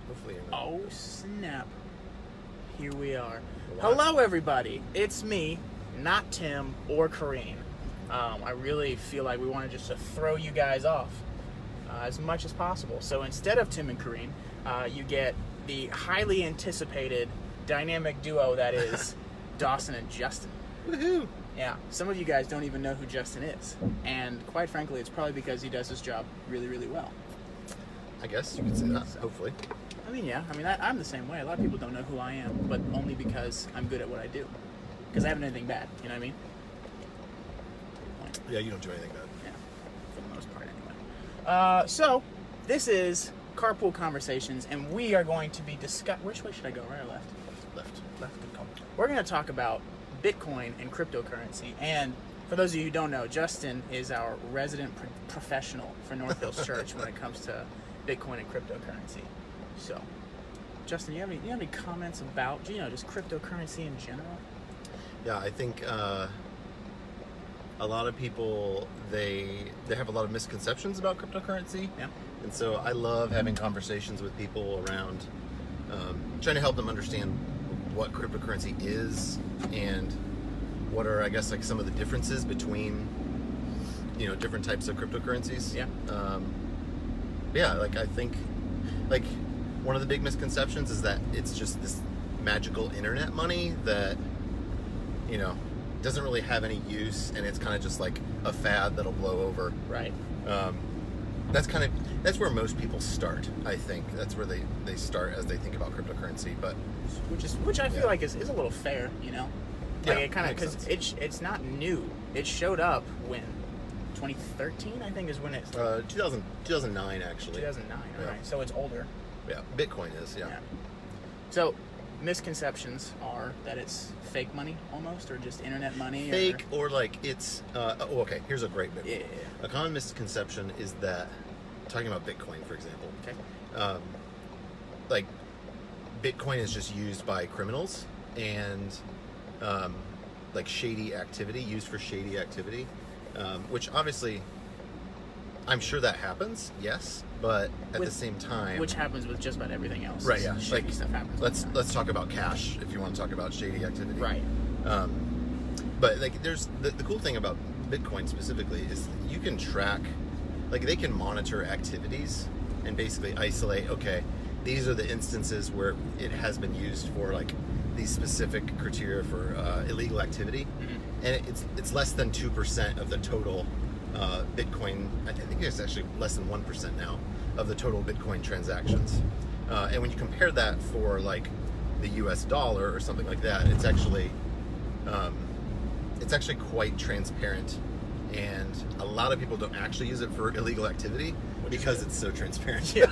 Hopefully you're not. Oh, snap. Here we are. What? Hello, everybody. It's me, not Tim or Kareen. I really feel like we want to just throw you guys off as much as possible. So instead of Tim and Kareen, you get the highly anticipated dynamic duo that is Dawson and Justin. Woohoo! Yeah, some of you guys don't even know who Justin is. And quite frankly, it's probably because he does his job really, really well. I guess you could say that, So. hopefully. I mean, yeah. I mean, I'm the same way. A lot of people don't know who I am, but only because I'm good at what I do. Because I haven't done anything bad. You know what I mean? Yeah, you don't do anything bad. Yeah, for the most part, anyway. So, this is Carpool Conversations, and we are going to be discussing... Which way should I go, right or left? Left. Left, good call. We're going to talk about Bitcoin and cryptocurrency. And for those of you who don't know, Justin is our resident professional for North Hills Church when it comes to Bitcoin and cryptocurrency. So, Justin, you have any comments about, just cryptocurrency in general? Yeah, I think a lot of people, they have a lot of misconceptions about cryptocurrency. Yeah. And so I love having conversations with people around trying to help them understand what cryptocurrency is and what are, I guess, like some of the differences between, different types of cryptocurrencies. Yeah. Yeah, like I think, like one of the big misconceptions is that it's just this magical internet money that, doesn't really have any use, and it's kind of just like a fad that'll blow over. Right. That's where most people start. I think that's where they start as they think about cryptocurrency. But which I feel like is a little fair, Like Yeah, it kind of, makes because it's not new. It showed up when 2013, I think, is when it's 2009 actually. 2009. Yeah. Right. So it's older. Yeah, Bitcoin is. Yeah. So misconceptions are that it's fake money almost, or just internet money. Fake or like it's. Okay, here's a great bit. Yeah. A common misconception is that, talking about Bitcoin, for example, Okay. like Bitcoin is just used by criminals and like shady activity, used for shady activity, which obviously I'm sure that happens, yes, but at the same time, which happens with just about everything else. right? Yeah, Shady like stuff happens. let's talk about cash if you want to talk about shady activity, Right. But like, there's the cool thing about Bitcoin specifically is you can track, like they can monitor activities and basically isolate, okay, these are the instances where it has been used for like these specific criteria for illegal activity, and it's less than 2% of the total Bitcoin. I think it's actually less than 1% now of the total Bitcoin transactions. And when you compare that for like the US dollar or something like that, it's actually quite transparent, and a lot of people don't actually use it for illegal activity because it's so transparent. Yeah.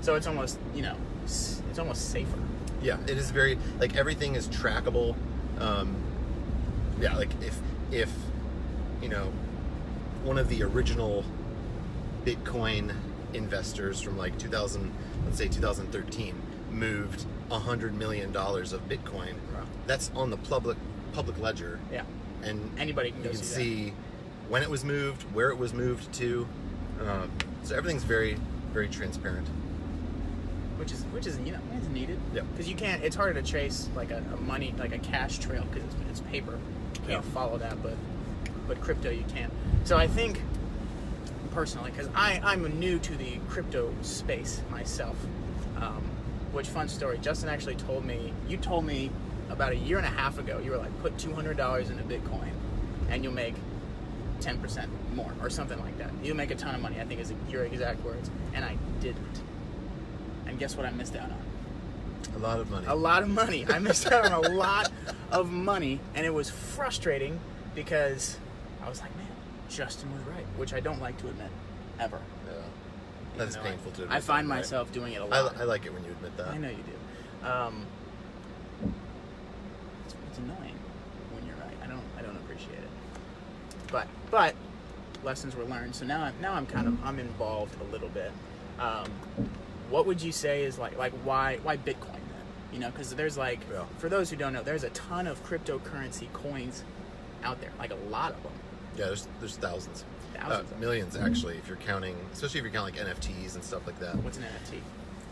So it's almost, it's almost safer. Yeah, it is very, like, everything is trackable. Yeah, like if one of the original Bitcoin investors from like 2013 moved $100 million of Bitcoin, Wow. that's on the public ledger. Yeah. And Anybody can you go can see see when it was moved, where it was moved to. So everything's very, very transparent. Which is it's needed. Yep. Because you can't. It's harder to trace like a money, like a cash trail, because it's paper. You can't follow that, but crypto you can. So I think personally, because I'm new to the crypto space myself. Which, fun story, Justin actually told me. You told me about a year and a half ago. You were like, put $200 into Bitcoin, and you'll make 10% more, or something like that. You'll make a ton of money, I think is your exact words. And I didn't. And guess what I missed out on? A lot of money. A lot of money. I missed out on a lot of money, and it was frustrating because I was like, man, Justin was right, which I don't like to admit, ever. Yeah. That's painful to admit. I find that, right? myself doing it a lot. I like it when you admit that. I know you do. It's annoying when you're right. I don't appreciate it. But lessons were learned. So now I'm involved a little bit. What would you say is like why Bitcoin then? Because there's for those who don't know, there's a ton of cryptocurrency coins out there, like a lot of them. Yeah, there's thousands. Thousands of them. Millions actually, if you're counting, especially if you're counting like NFTs and stuff like that. What's an NFT?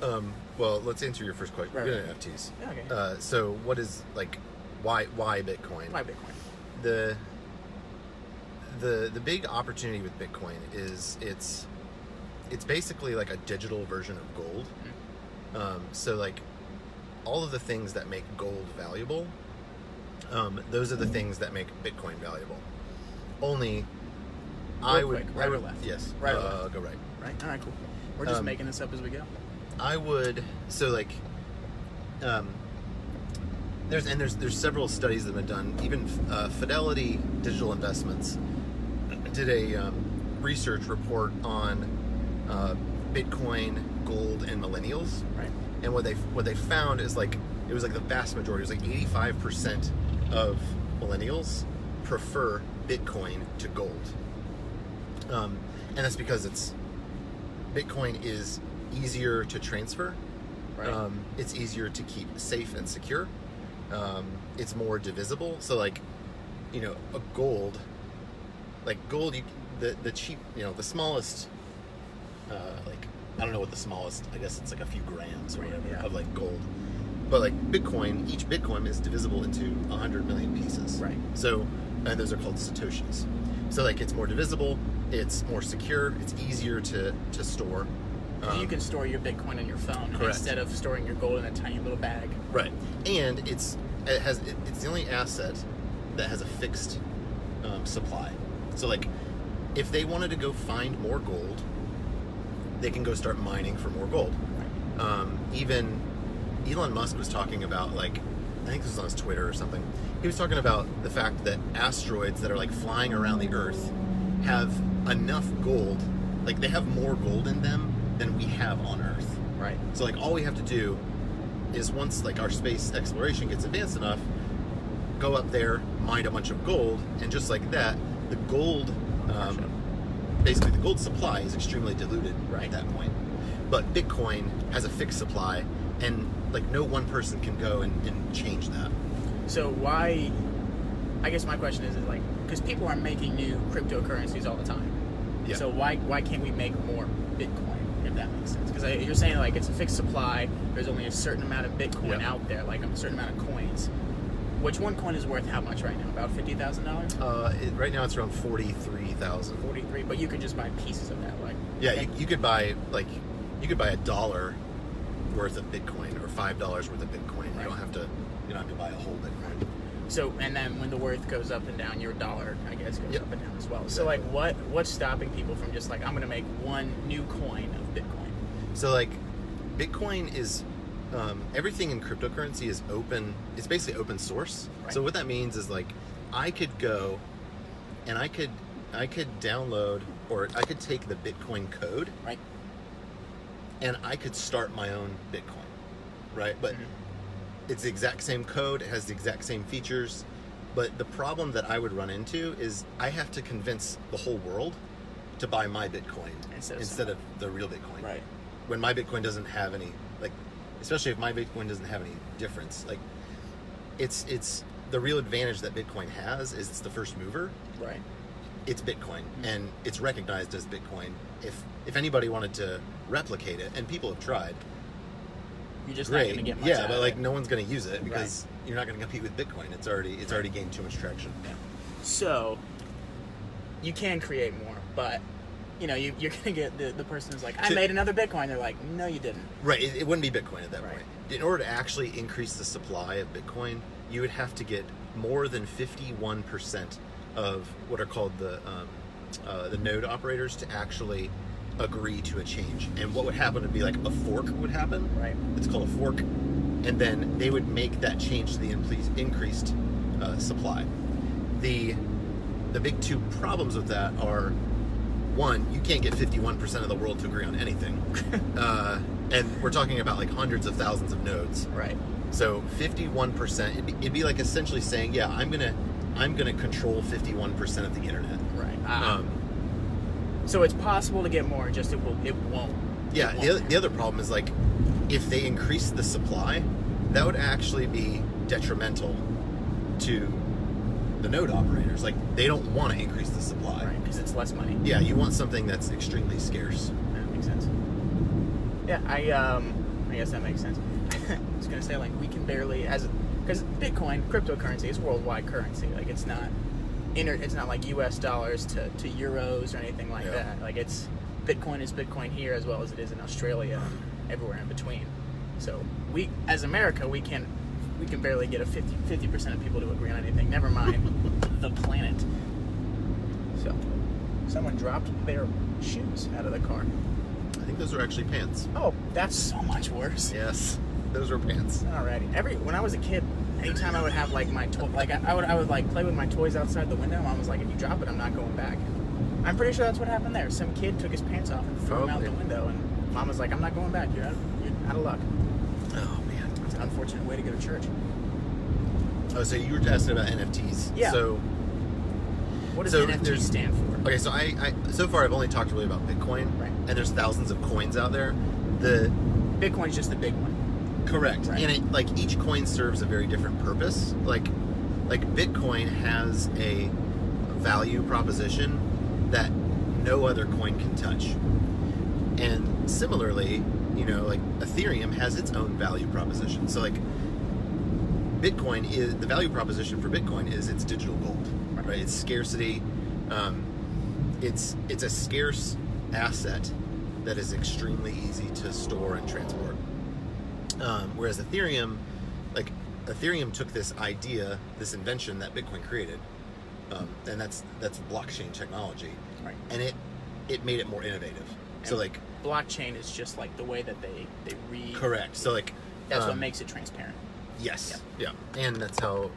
Well, let's answer your first question. Right, We're right. gonna NFTs. Yeah, okay. So what is like, why Bitcoin? Why Bitcoin? The big opportunity with Bitcoin is it's basically like a digital version of gold. So like all of the things that make gold valuable, those are the things that make Bitcoin valuable. Only Real quick, right or left? Yes. Right or left? Go right. Right? All right, cool. We're just making this up as we go. I would there's several studies that have been done. Even Fidelity Digital Investments did a research report on Bitcoin, gold, and millennials. Right. And what they found is like it was like the vast majority. It was like 85% of millennials prefer Bitcoin to gold. And that's because Bitcoin is easier to transfer. Right. It's easier to keep safe and secure. It's more divisible. So like, a gold, the cheap, the smallest, like, I don't know what the smallest, I guess it's like a few grams or whatever Yeah. of like gold. But like Bitcoin, each Bitcoin is divisible into 100 million pieces. Right. So, and those are called satoshis. So like it's more divisible, it's more secure, it's easier to store. You can store your Bitcoin in your phone Correct. instead of storing your gold in a tiny little bag. Right. And it's the only asset that has a fixed supply. So like if they wanted to go find more gold, they can go start mining for more gold. Right. Even Elon Musk was talking about, like, I think this was on his Twitter or something. He was talking about the fact that asteroids that are like flying around the Earth have enough gold, like they have more gold in them than we have on Earth. Right. So like all we have to do is once like our space exploration gets advanced enough, go up there, mine a bunch of gold, and just like that, the gold, basically the gold supply is extremely diluted at that point. But Bitcoin has a fixed supply, and like no one person can go and change that. So why? I guess my question is like, because people are making new cryptocurrencies all the time. Yeah. So why can't we make more Bitcoin, if that makes sense? Because you're saying like it's a fixed supply. There's only a certain amount of Bitcoin out there, like a certain amount of coins. Which one coin is worth how much right now? About $50,000? Right now it's around 43,000. 43, but you could just buy pieces of that, like. Yeah, you could buy $1 worth of Bitcoin or $5 worth of Bitcoin. Right. You don't have to buy a whole Bitcoin. So, and then when the worth goes up and down, your dollar, I guess, goes Yep. up and down as well. Exactly. So, like, what's stopping people from just like, I'm going to make one new coin of Bitcoin? So like Bitcoin is everything in cryptocurrency is open. It's basically open source. Right. So what that means is like I could go and I could download, or I could take the Bitcoin code, Right. and I could start my own Bitcoin, right? But it's the exact same code, it has the exact same features, but the problem that I would run into is I have to convince the whole world to buy my Bitcoin instead of the real Bitcoin. Right. When my Bitcoin doesn't have any, like, especially if my Bitcoin doesn't have any difference, like, it's the real advantage that Bitcoin has is it's the first mover. Right. It's Bitcoin, and it's recognized as Bitcoin. If anybody wanted to replicate it, and people have tried, You're just not great, going to get much yeah, out but of like it. no one's going to use it because you're not going to compete with Bitcoin. It's already gained too much traction. Yeah. So, you can create more, but you're going to get the person who's like, I made another Bitcoin. They're like, no, you didn't. Right, it wouldn't be Bitcoin at that Right. point. In order to actually increase the supply of Bitcoin, you would have to get more than 51% of what are called the node operators to actually agree to a change. And what would happen would be like a fork would happen. Right. It's called a fork. And then they would make that change to the increased supply. The big two problems with that are, one, you can't get 51% of the world to agree on anything. And we're talking about like hundreds of thousands of nodes. Right. So 51%, it'd be like essentially saying, yeah, I'm gonna control 51% of the internet. Right. So it's possible to get more, just it won't. Yeah. It won't. The other problem is like, if they increase the supply, that would actually be detrimental to the node operators. Like, they don't want to increase the supply. Right, because it's less money. Yeah, you want something that's extremely scarce. That makes sense. Yeah, I guess that makes sense. I was gonna say, like, we can barely, because Bitcoin, cryptocurrency, is worldwide currency. Like, it's not like U.S. dollars to euros or anything like that. Like, Bitcoin is Bitcoin here as well as it is in Australia, and everywhere in between. So we, as America, we can barely get a 50% of people to agree on anything. Never mind the planet. So someone dropped their shoes out of the car. I think those are actually pants. Oh, that's so much worse. Yes, those were pants. Alrighty. When I was a kid, anytime I would have like my I would like play with my toys outside the window. Mom was like, "If you drop it, I'm not going back." I'm pretty sure that's what happened there. Some kid took his pants off and threw them out the window, and Mom was like, "I'm not going back. You're out of luck." Oh man, it's an unfortunate way to go to church. Oh, so you were asking about NFTs? Yeah. So what does NFT stand for? Okay, so I so far I've only talked really about Bitcoin, right? And there's thousands of coins out there. The Bitcoin's just the big one. Correct. Right. And like each coin serves a very different purpose. Like Bitcoin has a value proposition that no other coin can touch. And similarly, like Ethereum has its own value proposition. So like Bitcoin is the value proposition for Bitcoin is it's digital gold, right? It's scarcity. It's a scarce asset that is extremely easy to store and transport. Whereas Ethereum took this idea, this invention that Bitcoin created, and that's blockchain technology, right? And it made it more innovative. And so like blockchain is just like the way that they read. Correct. So like that's what makes it transparent. Yes. Yeah. And that's how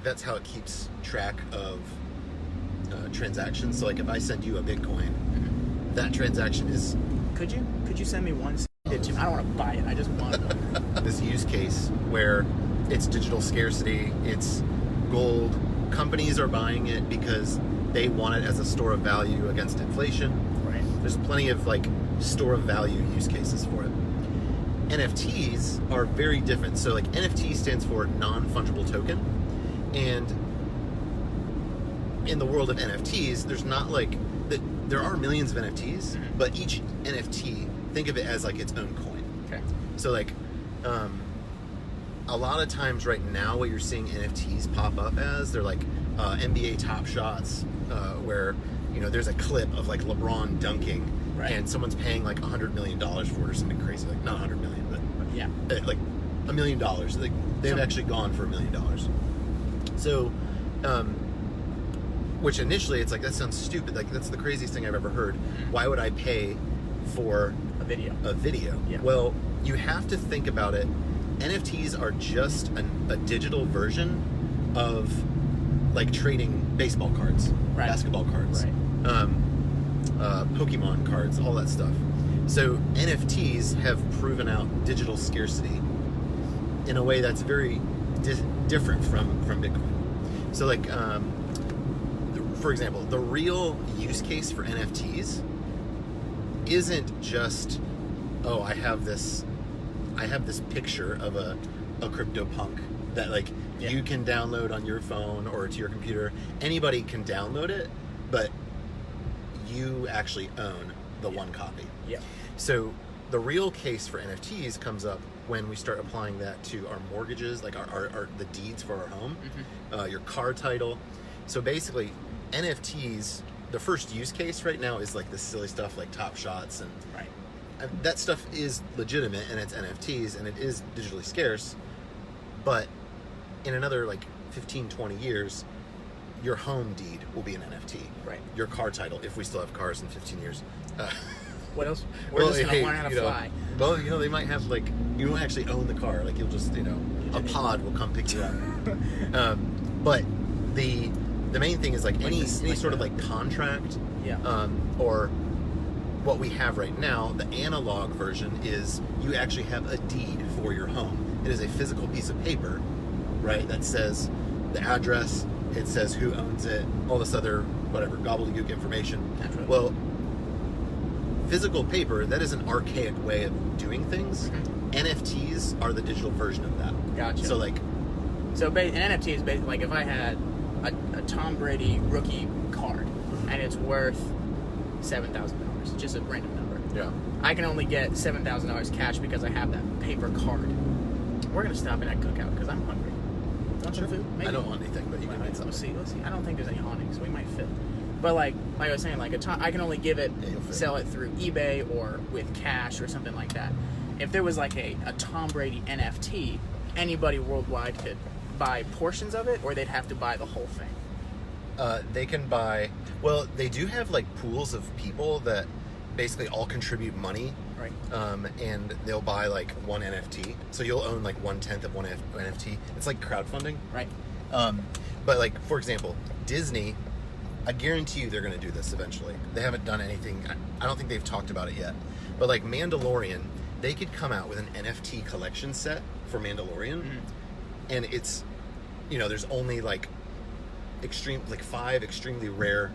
that's how it keeps track of transactions. So like if I send you a Bitcoin, that transaction is. Could you send me one? I don't want to buy it. I just want one. This use case where it's digital scarcity, it's gold. Companies are buying it because they want it as a store of value against inflation. Right. There's plenty of like store of value use cases for it. NFTs are very different. So like NFT stands for non-fungible token, and in the world of NFTs, there's not like there are millions of NFTs, but each NFT, think of it as like its own coin. Okay. So like a lot of times right now what you're seeing NFTs pop up as, they're like NBA Top Shots, where there's a clip of like LeBron dunking, right, and someone's paying like $100 million for it or something crazy, like not 100 million, but yeah, like $1 million. Like they've actually gone for $1 million. So which initially it's like, that sounds stupid, like that's the craziest thing I've ever heard. Why would I pay for a video? Yeah. Well, you have to think about it. NFTs are just a digital version of like trading baseball cards, right, basketball cards, right, Pokemon cards, all that stuff. So NFTs have proven out digital scarcity in a way that's very different from Bitcoin. So like for example, the real use case for NFTs isn't just, oh, I have this picture of a CryptoPunk that like you can download on your phone or to your computer. Anybody can download it, but you actually own the one copy. Yeah. So the real case for NFTs comes up when we start applying that to our mortgages, like our the deeds for our home, your car title. So basically, NFTs, the first use case right now is like this silly stuff like Top Shots, and that stuff is legitimate and it's NFTs and it is digitally scarce, but in another like 15-20 years your home deed will be an NFT. Right. Your car title, if we still have cars in 15 years. What else? We're just gonna learn how to fly. Well, they might have like, you don't actually own the car, like you'll just a pod will come pick you up. But the main thing is like any sort of like contract, or what we have right now, the analog version is you actually have a deed for your home. It is a physical piece of paper, right, that says the address, it says who owns it, all this other whatever gobbledygook information. Naturally. Well, physical paper, that is an archaic way of doing things. NFTs are the digital version of that. Gotcha. So like, an NFT is basically like if I had a Tom Brady rookie card and it's worth $7,000, just a random number. Yeah. I can only get $7,000 cash because I have that paper card. We're gonna stop in at Cookout because I'm hungry. Want some food? Maybe. I don't want anything, but you can eat We'll something. see. I don't think there's any awnings, so we might fit. But like I was saying, like I can only give it, sell it through eBay or with cash or something like that. If there was like a Tom Brady NFT, anybody worldwide could buy portions of it, or they'd have to buy the whole thing. They can buy. Well, they do have like pools of people that basically all contribute money. Right. And they'll buy like one NFT. So you'll own like 1/10 of one NFT. It's like crowdfunding. Right. But like, for example, Disney, I guarantee you they're going to do this eventually. They haven't done anything. I don't think they've talked about it yet. But like Mandalorian, they could come out with an NFT collection set for Mandalorian. And it's, there's only like 5 extremely rare,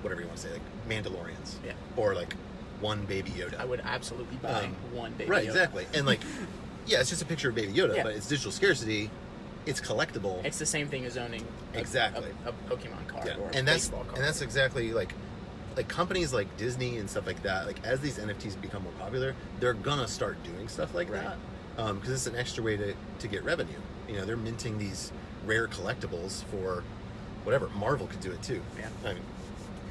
whatever you want to say, like Mandalorians. Yeah. Or like one Baby Yoda. I would absolutely buy one Baby Yoda. Right, exactly. And like, yeah, it's just a picture of Baby Yoda, Yeah. but it's digital scarcity. It's collectible. It's the same thing as owning a Pokemon card or a baseball card. And that's exactly like companies like Disney and stuff like that. Like as these NFTs become more popular, they're gonna start doing stuff like that because it's an extra way to get revenue. They're minting these rare collectibles for whatever. Marvel could do it too. Yeah. I mean,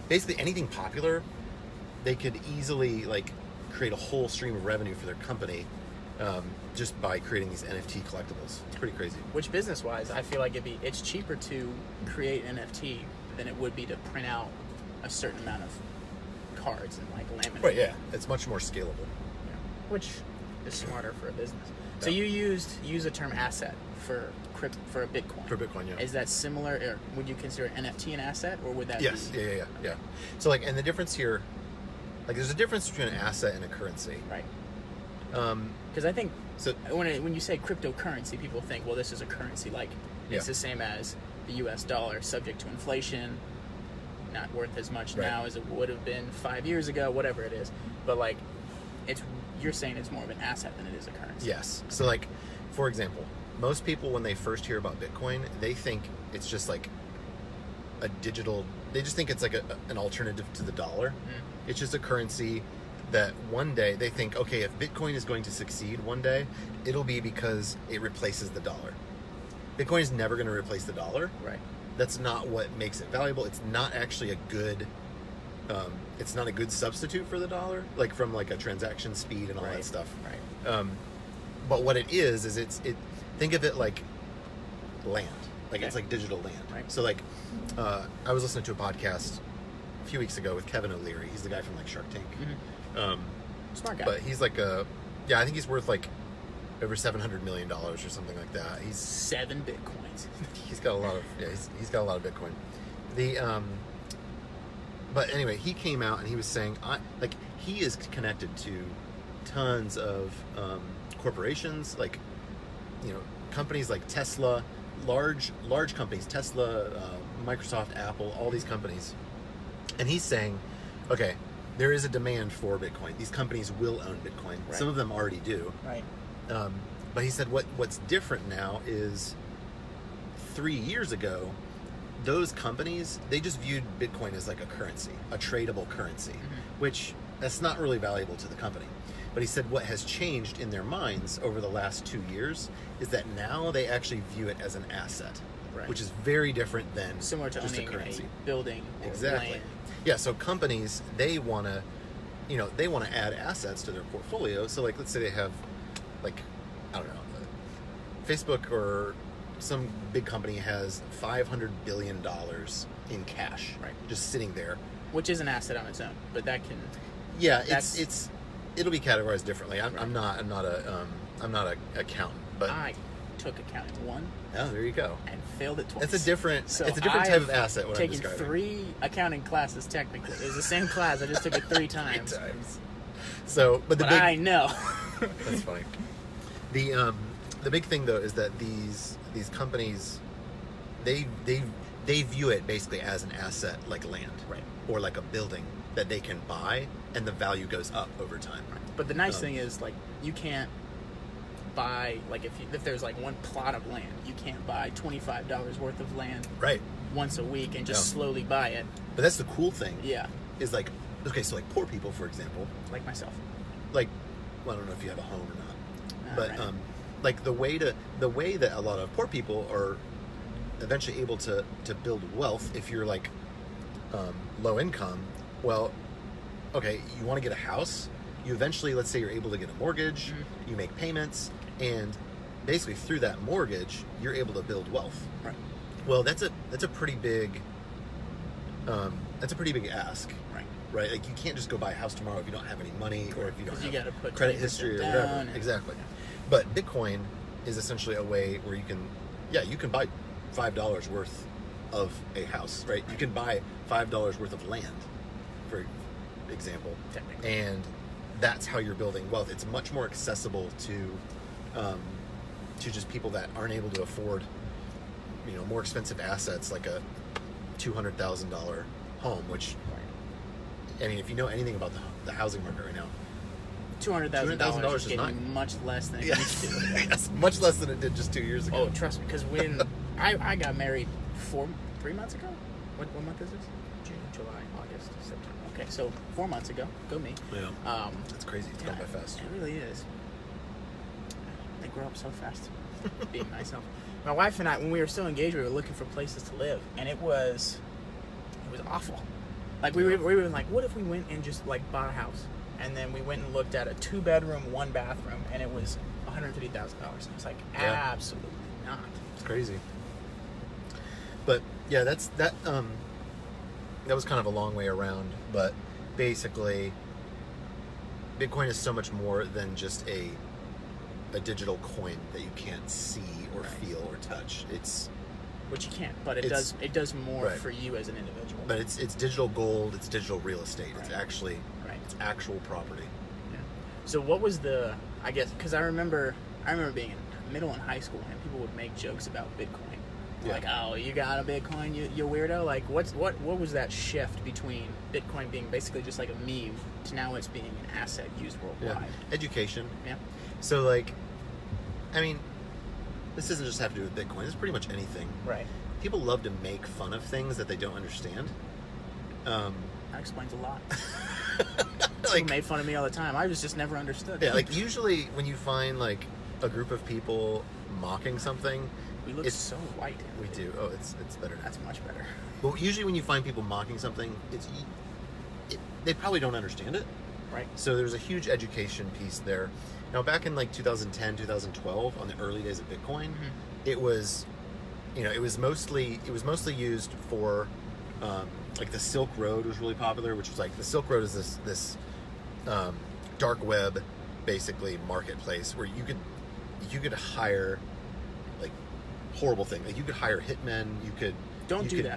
basically anything popular, they could easily like create a whole stream of revenue for their company. Just by creating these NFT collectibles. It's pretty crazy. Which business-wise, I feel like it's cheaper to create an NFT than it would be to print out a certain amount of cards and like laminate. Right, yeah. It's much more scalable. Yeah. Which is smarter for a business. So you use the term asset for a Bitcoin. For Bitcoin, yeah. Is that similar, or would you consider an NFT an asset, or would that Yes, be... yeah. So like, and the difference here, like there's a difference between an asset and a currency. Right. Because I think when you say cryptocurrency, people think, well, this is a currency, like it's the same as the U.S. dollar, subject to inflation, not worth as much now as it would have been 5 years ago, whatever it is. But like, you're saying it's more of an asset than it is a currency. Yes. So like, for example, most people when they first hear about Bitcoin, they think it's just like a digital. They just think it's like an alternative to the dollar. It's just a currency that one day they think, okay, if Bitcoin is going to succeed one day, it'll be because it replaces the dollar. Bitcoin is never going to replace the dollar. Right. That's not what makes it valuable. It's not actually a good substitute for the dollar, like from like a transaction speed and all that stuff. Right. But what it is think of it like land. Like it's like digital land. Right. So like, I was listening to a podcast a few weeks ago with Kevin O'Leary. He's the guy from like Shark Tank. Smart guy. But he's like I think he's worth like over $700 million or something like that. He's 7 Bitcoins. He's got a lot of he's got a lot of Bitcoin. But anyway, he came out and he was saying he is connected to tons of corporations, like companies like Tesla, large companies, Tesla, Microsoft, Apple, all these companies. And he's saying, okay, there is a demand for Bitcoin. These companies will own Bitcoin. Right. Some of them already do. Right. But he said what's different now is 3 years ago, those companies, they just viewed Bitcoin as like a currency, a tradable currency, which that's not really valuable to the company. But he said what has changed in their minds over the last 2 years is that now they actually view it as an asset, which is very different than similar to just owning a currency. A building or Exactly. land. Yeah, so companies, they want to add assets to their portfolio. So like, let's say they have like, I don't know, Facebook or some big company has $500 billion in cash, just sitting there. Which is an asset on its own, but that can... Yeah, it'll be categorized differently. I'm not an accountant, but I took accounting 1. Oh, there you go. And failed it twice. It's a different type of asset. What I'm taken describing. 3 accounting classes technically. It was the same class. I just took it 3 times. 3 times. So, but I know. That's funny. The big thing though is that these companies, they view it basically as an asset, like land, or like a building that they can buy, and the value goes up over time. But the nice thing is, like, you can't buy, like, if there's like one plot of land, you can't buy $25 worth of land once a week and just slowly buy it. But that's the cool thing. Yeah. Is like okay, so like poor people, for example, Like myself. like, well, I don't know if you have a home or not, but Right. like the way that a lot of poor people are eventually able to build wealth, if you're like low income, well, okay, you want to get a house, you eventually, let's say you're able to get a mortgage, you make payments, and basically through that mortgage, you're able to build wealth. Right. Well, that's a pretty big ask. Right, like you can't just go buy a house tomorrow if you don't have any money or if you don't have gotta put credit history or whatever. down. Exactly. But Bitcoin is essentially a way where you can buy $5 worth of a house, right? You can buy $5 worth of land, for example, and that's how you're building wealth. It's much more accessible to just people that aren't able to afford, more expensive assets like a $200,000 home, which. I mean, if you know anything about the housing market right now, $200,000 is is getting not much less than it yes, used to. yes, much less than it did just 2 years ago. Oh, trust me, because when I got married 3 months ago. What month is this? June, July, August, September. Okay, so 4 months ago. Go me. Yeah. That's crazy. It's gone by fast. It really is. They grow up so fast. Being myself. My wife and I, when we were still engaged, we were looking for places to live, and it was awful. Like we were like, what if we went and just like bought a house, and then we went and looked at a 2-bedroom, 1-bathroom, and it was $150,000. I was like, absolutely not. It's crazy. But yeah, that was kind of a long way around. But basically, Bitcoin is so much more than just a digital coin that you can't see or feel or touch. Which you can't, but it does more for you as an individual. But it's digital gold, it's digital real estate. It's actually it's actual property. Yeah. So what was I guess, because I remember being in middle and high school and people would make jokes about Bitcoin. Yeah. Like, oh, you got a Bitcoin, you weirdo. Like, what was that shift between Bitcoin being basically just like a meme to now it's being an asset used worldwide? Yeah. Education. Yeah. So like, I mean, this doesn't just have to do with Bitcoin. It's pretty much anything. Right. People love to make fun of things that they don't understand. That explains a lot. Like, People made fun of me all the time. I just never understood. Yeah, like usually when you find like a group of people mocking something, we look so white. We do. Oh, it's better now. That's much better. But usually when you find people mocking something, they probably don't understand it. Right. So there's a huge education piece there. Now, back in like 2010, 2012, on the early days of Bitcoin, it was, it was mostly used for, like the Silk Road was really popular, which was like the Silk Road is this dark web, basically marketplace where you could hire like horrible things. Like you could hire hitmen. You could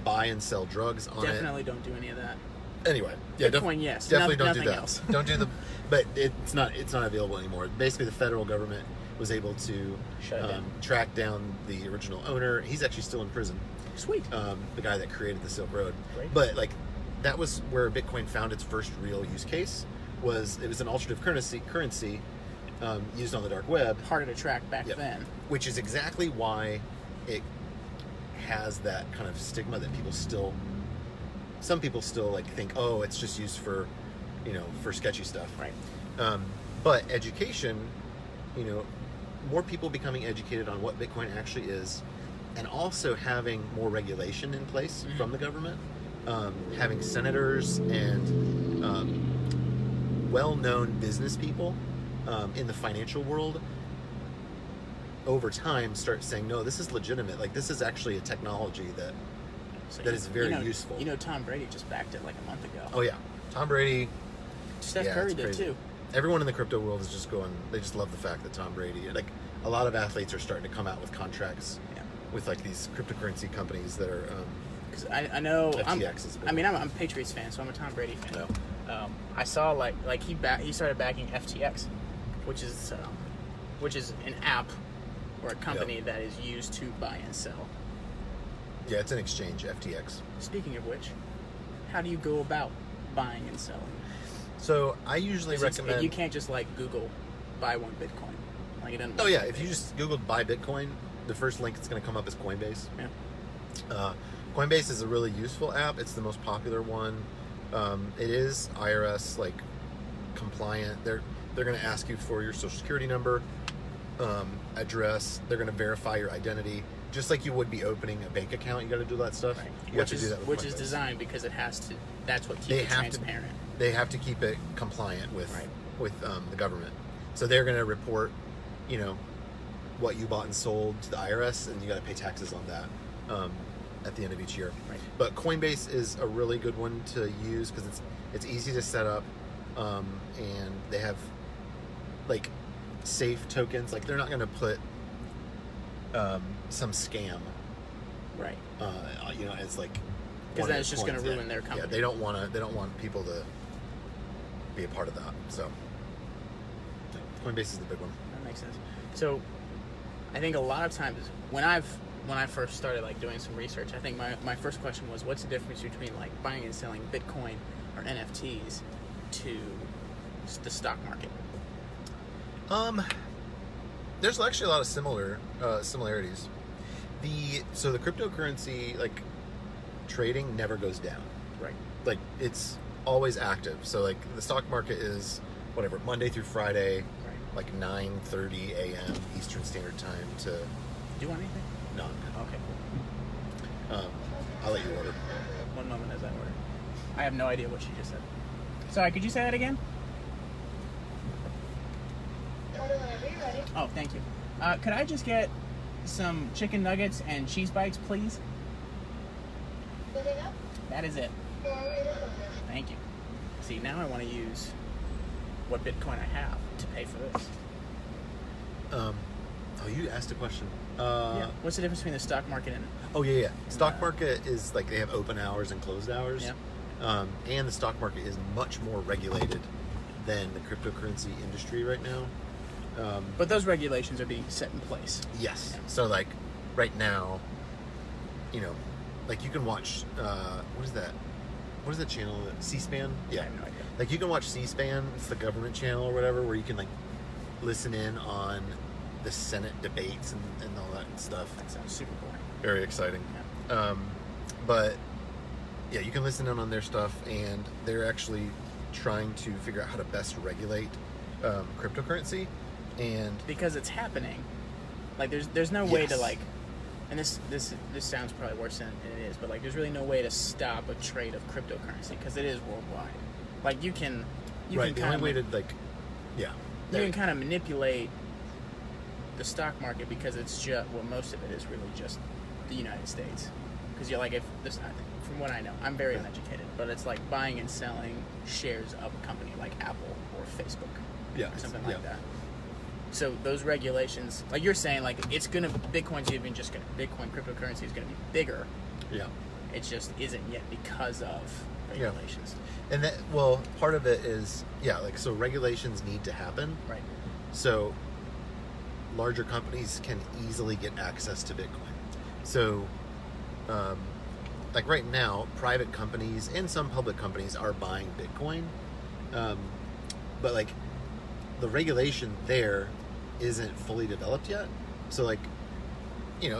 buy and sell drugs on Definitely don't do any of that. Anyway, yeah, Bitcoin, yes. Definitely don't do nothing that. Else. Don't do but it's not available anymore. Basically, the federal government was able to track down the original owner. He's actually still in prison. Sweet. The guy that created the Silk Road. Great. But like, that was where Bitcoin found its first real use case. It was an alternative currency used on the dark web. Harder to track back then. Which is exactly why it has that kind of stigma that some people still like think, oh, it's just used for, for sketchy stuff. Right. But education, more people becoming educated on what Bitcoin actually is, and also having more regulation in place from the government, having senators and well-known business people in the financial world over time start saying, no, this is legitimate. Like, this is actually a technology that is very useful. Tom Brady just backed it like a month ago. Oh, yeah. Tom Brady. Steph Curry did too. Everyone in the crypto world is just they just love the fact that Tom Brady, like a lot of athletes are starting to come out with contracts with like these cryptocurrency companies that are. Because I know. FTX I'm a Patriots fan, so I'm a Tom Brady fan. No. I saw like he started backing FTX, which is an app or a company that is used to buy and sell. Yeah, it's an exchange, FTX. Speaking of which, how do you go about buying and selling? So I usually recommend. You can't just like Google buy one Bitcoin. Like it doesn't. Oh yeah, if you just Googled buy Bitcoin, the first link that's going to come up is Coinbase. Yeah. Coinbase is a really useful app. It's the most popular one. It is IRS like compliant. They're going to ask you for your social security number, address. They're going to verify your identity, just like you would be opening a bank account. You got to do that stuff. Right. You have to do that. Which is designed because it has to. That's what keeps it transparent. They have to keep it compliant with Right. the government. So they're going to report, what you bought and sold to the IRS, and you got to pay taxes on that at the end of each year. Right. But Coinbase is a really good one to use because it's easy to set up, and they have like safe tokens. Like they're not going to put some scam, Right. It's like because then it's just going to ruin their company. Yeah, they don't want people to be a part of that. So Coinbase is the big one. That makes sense. So I think a lot of times when I first started like doing some research, I think my first question was, what's the difference between like buying and selling Bitcoin or NFTs to the stock market? There's actually a lot of similarities. So the cryptocurrency like trading never goes down. Right. Like it's always active. So like the stock market is whatever, Monday through Friday, Right. like 9:30 a.m. Eastern Standard Time to. Do you want anything? No. Okay, cool. I'll let you order. One moment as I order. I have no idea what she just said. Sorry, could you say that again? Order whenever you're ready. Oh, thank you. Could I just get some chicken nuggets and cheese bites, please? Nothing up? That is it. Or are we in order? Thank you. See, now I want to use what Bitcoin I have to pay for this. You asked a question. Yeah. What's the difference between the stock market and... Oh yeah. Stock market is like they have open hours and closed hours. Yeah. And the stock market is much more regulated than the cryptocurrency industry right now. But those regulations are being set in place. Yes. Yeah. So like right now, like you can watch what is that? What is that channel? C-SPAN? Yeah. I have no idea. Like you can watch C-SPAN, it's the government channel or whatever, where you can like listen in on the Senate debates and all that stuff. That sounds super boring. Very exciting. Yeah. But yeah, you can listen in on their stuff, and they're actually trying to figure out how to best regulate cryptocurrency. And Because it's happening. Like there's no way to Yes. like, and this sounds probably worse than it is, but like there's really no way to stop a trade of cryptocurrency because it is worldwide. Like you can right, the kind only of way to like, yeah, you can kind of manipulate the stock market because it's just most of it is really just the United States. Because you're like, if this, from what I know, I'm very uneducated, but it's like buying and selling shares of a company like Apple or Facebook, yeah, or something like that. So those regulations, like you're saying, like Bitcoin cryptocurrency is gonna be bigger. Yeah. It just isn't yet because of regulations. And part of it is, so regulations need to happen. Right. So larger companies can easily get access to Bitcoin. So, like right now, private companies and some public companies are buying Bitcoin. But like the regulation there isn't fully developed yet. So like,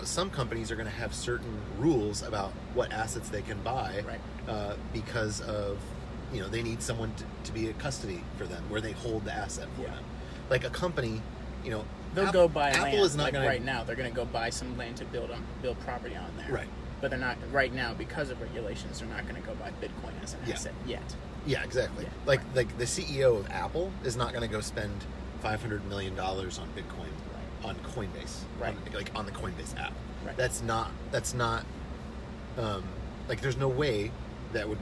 some companies are going to have certain rules about what assets they can buy, Right. Because of, they need someone to be a custody for them, where they hold the asset for them. Like a company, They'll go buy Apple land. is not like gonna, right now, they're going to go buy some land to build property on there. Right. But they're not right now because of regulations. They're not going to go buy Bitcoin as an asset yet. Yeah, exactly. Yeah, like the CEO of Apple is not going to go spend $500 million on Bitcoin on Coinbase, Right. on the Coinbase app. Right. That's not like there's no way that would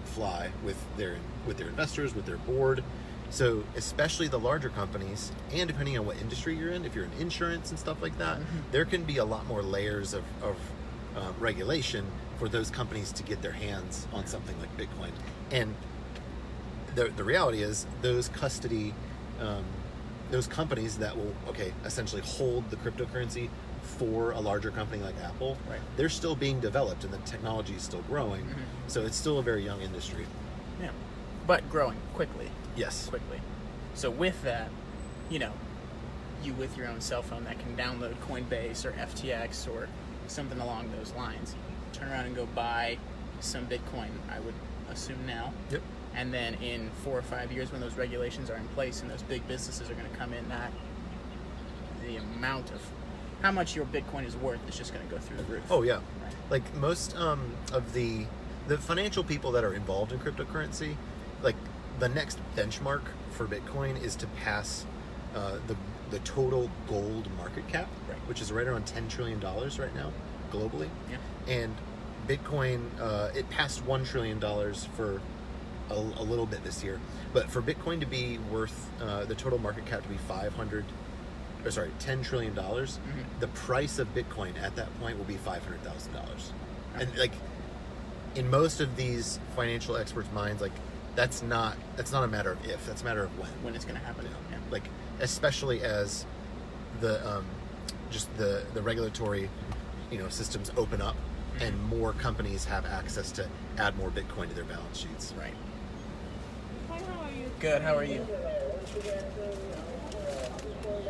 fly with their investors, with their board. So especially the larger companies, and depending on what industry you're in, if you're in insurance and stuff like that, there can be a lot more layers of regulation for those companies to get their hands on something like Bitcoin. And the reality is those companies that will essentially hold the cryptocurrency for a larger company like Apple, Right. they're still being developed and the technology is still growing. So it's still a very young industry. Yeah. But growing quickly. Yes. Quickly. So with that, you with your own cell phone that can download Coinbase or FTX or something along those lines, turn around and go buy some Bitcoin, I would assume now. Yep. And then in 4 or 5 years, when those regulations are in place and those big businesses are going to come in, that the amount of how much your Bitcoin is worth is just going to go through the roof. Oh yeah. Right. Like most of the financial people that are involved in cryptocurrency, like the next benchmark for Bitcoin is to pass the total gold market cap, Right. which is right around $10 trillion right now globally. Yeah. And Bitcoin, it passed $1 trillion for a little bit this year, but for Bitcoin to be worth the total market cap to be $10 trillion, the price of Bitcoin at that point will be $500,000. And like in most of these financial experts' minds, like that's not a matter of if, that's a matter of when When it's going to happen. Yeah. Yeah. Like especially as the just the regulatory systems open up and more companies have access to add more Bitcoin to their balance sheets. Right. Hi, how are you? Good. How are you? You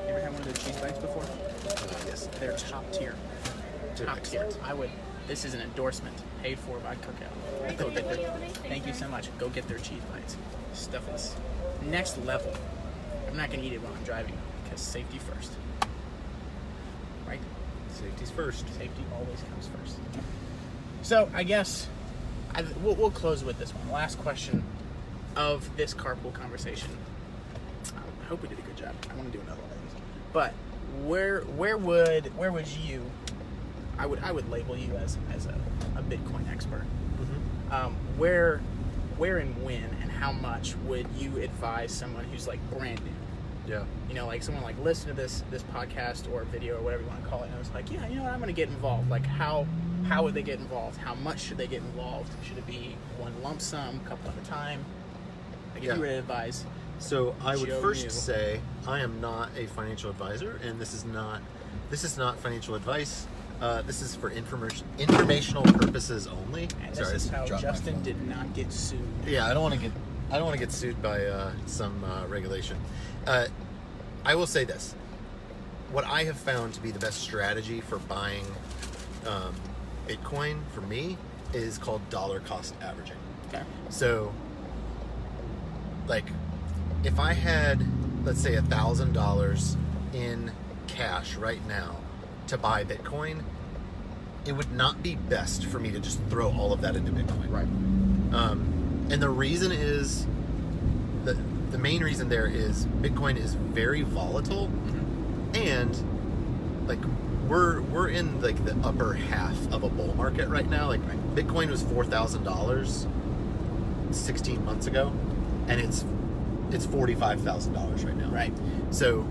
ever had one of their cheese bites before? Yes. They're top tier. They're Top tier. excellent. This is an endorsement paid for by Cookout. Go get their, thank you so much. Go get their cheese bites. Stuff is next level. I'm not gonna eat it while I'm driving because safety first. Right? Safety's first. Safety always comes first. So I guess we'll close with this one. Last question of this carpool conversation. I hope we did a good job. I want to do another one of these. But where would you? I would label you as a Bitcoin expert. Where and when and how much would you advise someone who's like brand new? Yeah. Like someone like listen to this podcast or video or whatever you want to call it, and I was like, yeah, I'm going to get involved. Like how would they get involved? How much should they get involved? Should it be one lump sum, a couple at a time? Like if you were to advise. So I would Joe first New. say I am not a financial advisor, and this is not financial advice. This is for informational purposes only. And Sorry, this is I how dropped my Justin phone. did not get sued. Yeah, I don't want to get sued by some regulation. I will say this: what I have found to be the best strategy for buying Bitcoin for me is called dollar cost averaging. Okay. So, like, if I had, let's say, $1,000 in cash right now to buy Bitcoin, it would not be best for me to just throw all of that into Bitcoin. Right. And the reason is, the main reason there is Bitcoin is very volatile, and like we're in like the upper half of a bull market right now. Like Bitcoin was $4,000 16 months ago, and it's $45,000 right now. Right. So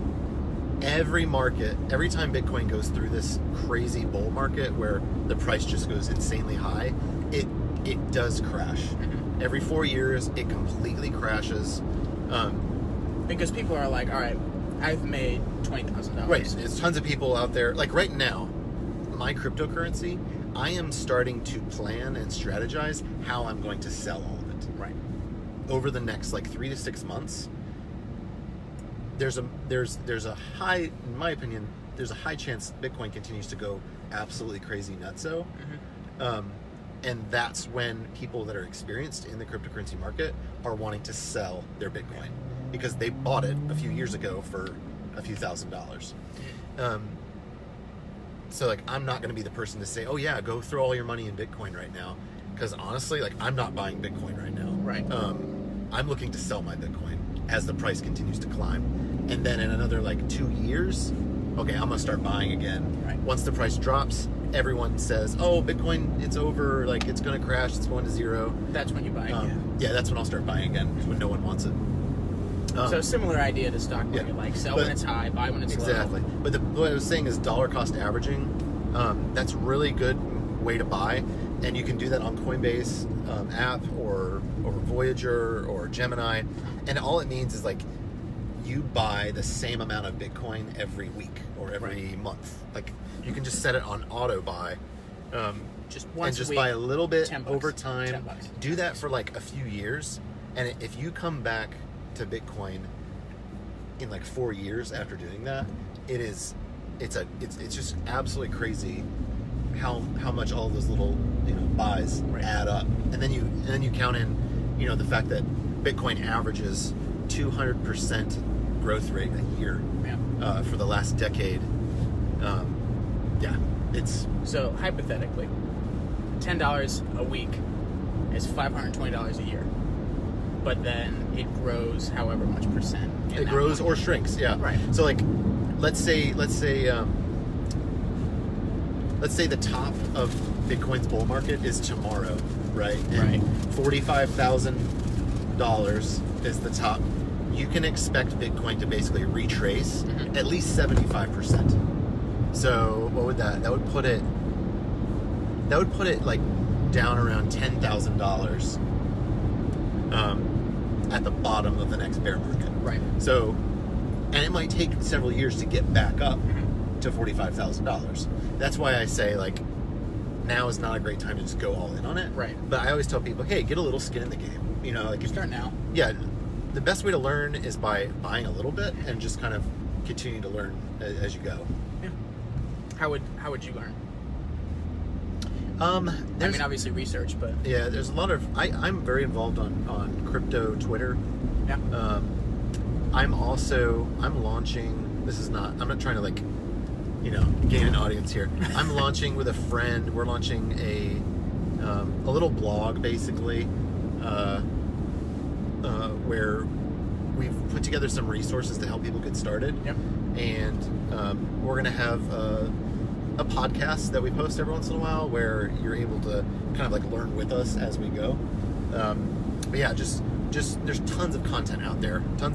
every time Bitcoin goes through this crazy bull market where the price just goes insanely high, it does crash. Every 4 years, it completely crashes. Because people are like, all right, I've made $20,000. Right. There's tons of people out there. Like right now, my cryptocurrency, I am starting to plan and strategize how I'm going to sell all of it. Right. Over the next like 3 to 6 months, there's a high, in my opinion, there's a high chance Bitcoin continues to go absolutely crazy nutso. And that's when people that are experienced in the cryptocurrency market are wanting to sell their Bitcoin because they bought it a few years ago for a few $1,000s. So like, I'm not going to be the person to say, oh yeah, go throw all your money in Bitcoin right now. Because honestly, like, I'm not buying Bitcoin right now. Right. I'm looking to sell my Bitcoin as the price continues to climb. And then in another like 2 years, okay, I'm going to start buying again. Right. Once the price drops, everyone says, oh, Bitcoin, it's over, like it's going to crash, it's going to zero. That's when you buy again. Yeah, that's when I'll start buying again, when no one wants it. So similar idea to stock market, yeah. like sell when it's high, buy when it's Exactly. low. But what I was saying is dollar cost averaging. That's really good way to buy, and you can do that on Coinbase app or Voyager or Gemini, and all it means is like you buy the same amount of Bitcoin every week or every month. Like you can just set it on auto buy. Just And once just a week, buy a little bit $10. over time. $10. Do that for like a few years, and if you come back to Bitcoin in like 4 years after doing that, it's just absolutely crazy how much all those little buys Right. add up, and then you count in the fact that Bitcoin averages 200% growth rate a year for the last decade. It's So hypothetically, $10 a week is $520 a year, but then it grows however much percent. it grows or shrinks. Yeah. Right. So like, let's say the top of Bitcoin's bull market is tomorrow, right? Right. $45,000 is the top. You can expect Bitcoin to basically retrace at least 75%. So what would that would put it like down around $10,000 at the bottom of the next bear market. Right. So, and it might take several years to get back up to $45,000. That's why I say like now is not a great time to just go all in on it. Right. But I always tell people, hey, get a little skin in the game. Like Start now. Yeah, the best way to learn is by buying a little bit and just kind of continue to learn as you go. Yeah. How would you learn? I There's, mean, obviously research, but yeah, there's a lot of. I'm very involved on crypto Twitter. yeah. I'm launching. I'm not trying to gain an audience here. I'm launching with a friend. We're launching a little blog basically, where we've put together some resources to help people get started. Yep. And we're gonna have a podcast that we post every once in a while where you're able to kind of like learn with us as we go. But yeah, just there's tons of content out there. Tons